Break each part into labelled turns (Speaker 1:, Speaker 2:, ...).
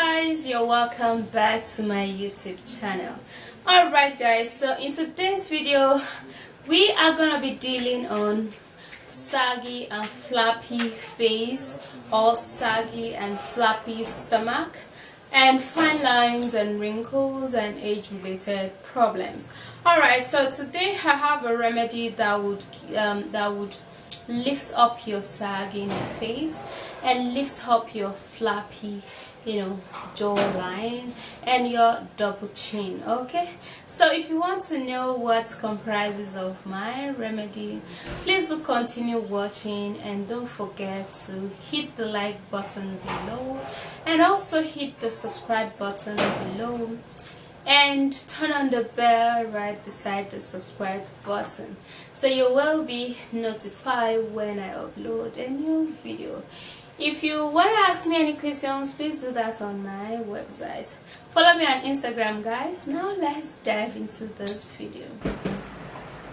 Speaker 1: guys, you're welcome back to my YouTube channel. Alright guys, so in today's video we are gonna be dealing on saggy and flappy face or saggy and flappy stomach and fine lines and wrinkles and age related problems. Alright, so today I have a remedy that would lift up your sagging face and lift up your flappy jawline and your double chin. Okay, so if you want to know what comprises of my remedy, please do continue watching and don't forget to hit the like button below and also hit the subscribe button below and turn on the bell right beside the subscribe button so you will be notified when I upload a new video. If you want to ask me any questions, please do that on my website. Follow me on Instagram, guys. Now let's dive into this video.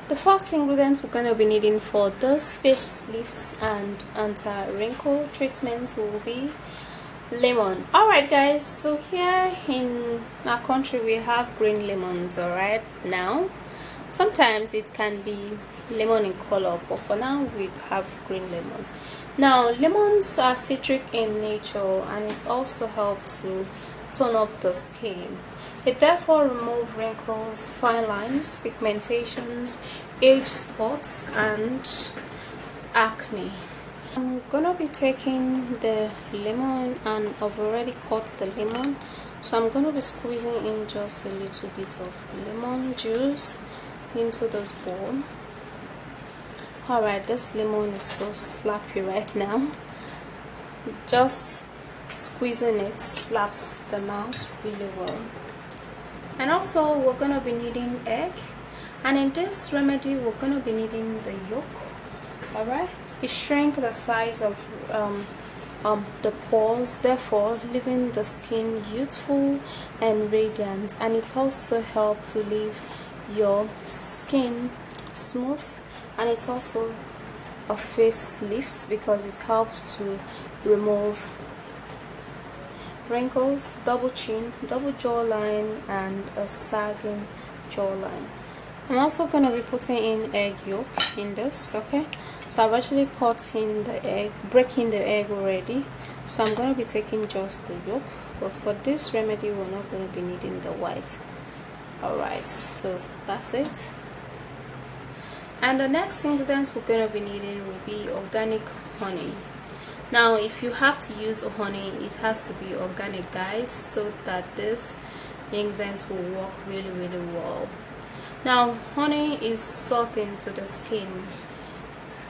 Speaker 1: The first ingredient we're going to be needing for this face lifts and anti-wrinkle treatments will be lemon. Alright guys, so here in our country we have green lemons. Alright, now sometimes it can be lemon in color, but for now we have green lemons. Now lemons are citric in nature and it also helps to tone up the skin. It therefore removes wrinkles, fine lines, pigmentations, age spots and acne. I'm gonna be taking the lemon and I've already cut the lemon, so I'm gonna be squeezing in just a little bit of lemon juice into this bowl. Alright, this lemon is so slappy right now. Just squeezing it slaps the mouth really well. And also we're gonna be needing egg, and in this remedy we're gonna be needing the yolk. Alright, it shrinks the size of the pores, therefore leaving the skin youthful and radiant, and it also helps to leave your skin smooth, and it's also a face lift because it helps to remove wrinkles, double chin, double jawline and a sagging jawline. I'm also going to be putting in egg yolk in this. Okay, so I've actually cut in the egg, breaking the egg already, so I'm going to be taking just the yolk, but for this remedy we're not going to be needing the white. Alright, so that's it. And the next ingredients we're going to be needing will be organic honey. Now if you have to use honey, it has to be organic guys, so that this ingredients will work really well. Now honey is soothing to the skin.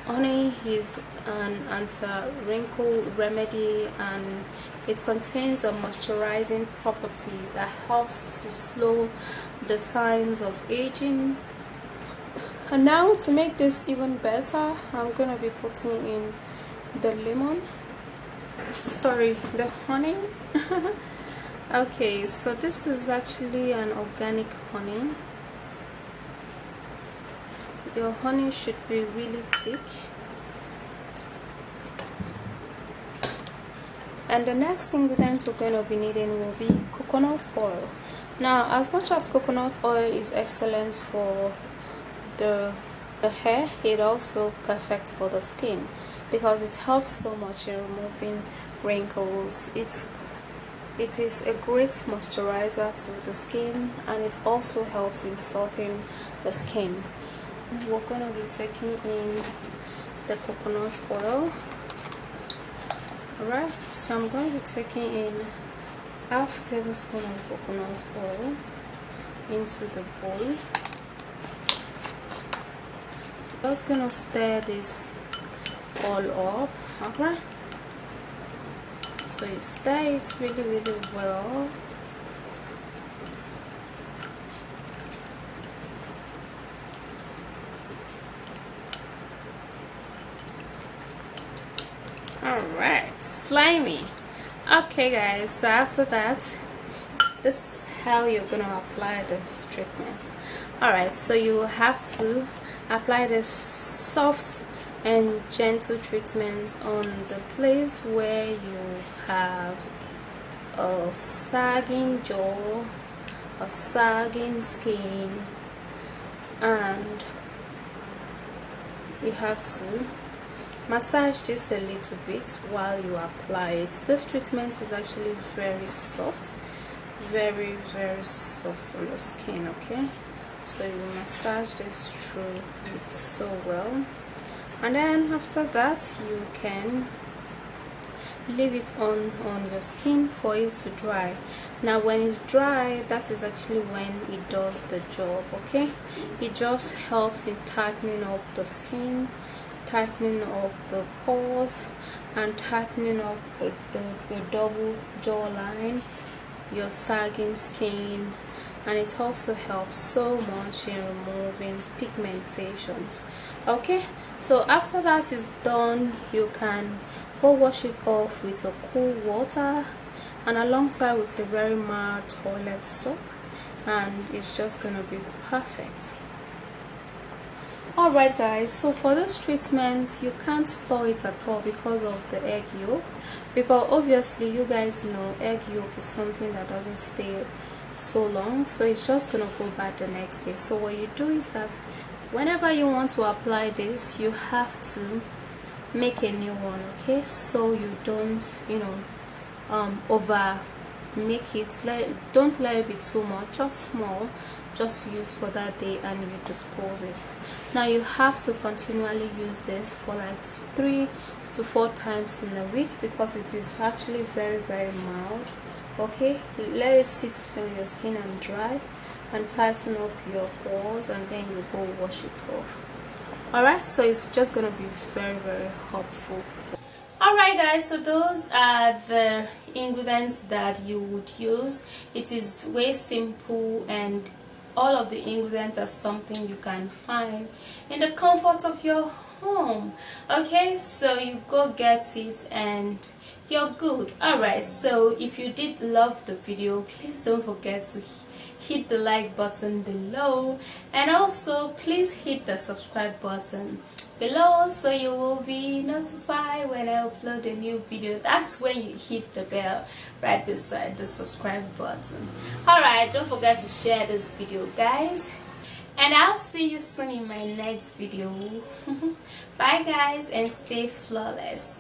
Speaker 1: Honey is an anti-wrinkle remedy and it contains a moisturizing property that helps to slow the signs of aging. And now to make this even better, I'm gonna be putting in the the honey. Okay, so this is actually an organic honey. Your honey should be really thick. And the next ingredient we're going to be needing will be coconut oil. Now as much as coconut oil is excellent for the hair, it also perfect for the skin because it helps so much in removing wrinkles. It is a great moisturizer to the skin and it also helps in softening the skin. We're going to be taking in the coconut oil. Alright, so I'm going to be taking in half tablespoon of coconut oil into the bowl. Just gonna stir this all up. Okay, so you stir it really well. Alright, slimy. Okay guys, so after that, this is how you're gonna apply this treatment. Alright, so you have to apply this soft and gentle treatment on the place where you have a sagging jaw, a sagging skin, and you have to massage this a little bit while you apply it. This treatment is actually very soft, very soft on the skin. Okay, so you massage this through it so well, and then after that you can leave it on your skin for it to dry. Now when it's dry, that is actually when it does the job. Okay, it just helps in tightening up the skin, tightening up the pores, and tightening up the double jawline, your sagging skin, and it also helps so much in removing pigmentations. Okay, so after that is done, you can go wash it off with a cool water and alongside with a very mild toilet soap, and it's just gonna be perfect. Alright guys, so for this treatment you can't store it at all because of the egg yolk, because obviously you guys know egg yolk is something that doesn't stay so long, so it's just gonna go bad the next day. So what you do is that whenever you want to apply this, you have to make a new one. Okay, so you don't over make it, don't let it be too much, just small, just use for that day and you dispose it. Now you have to continually use this for like 3 to 4 times in a week because it is actually very mild. Okay, let it sit on your skin and dry and tighten up your pores, and then you go wash it off. Alright, so it's just gonna be very helpful. Alright guys, so those are the ingredients that you would use. It is way simple, and all of the ingredients are something you can find in the comfort of your home. Okay, so you go get it and you're good. Alright, so if you did love the video, please don't forget to hit the like button below, and also please hit the subscribe button below so you will be notified when I upload a new video. That's when you hit the bell right beside the subscribe button. Alright, don't forget to share this video guys, and I'll see you soon in my next video. Bye guys, and stay flawless.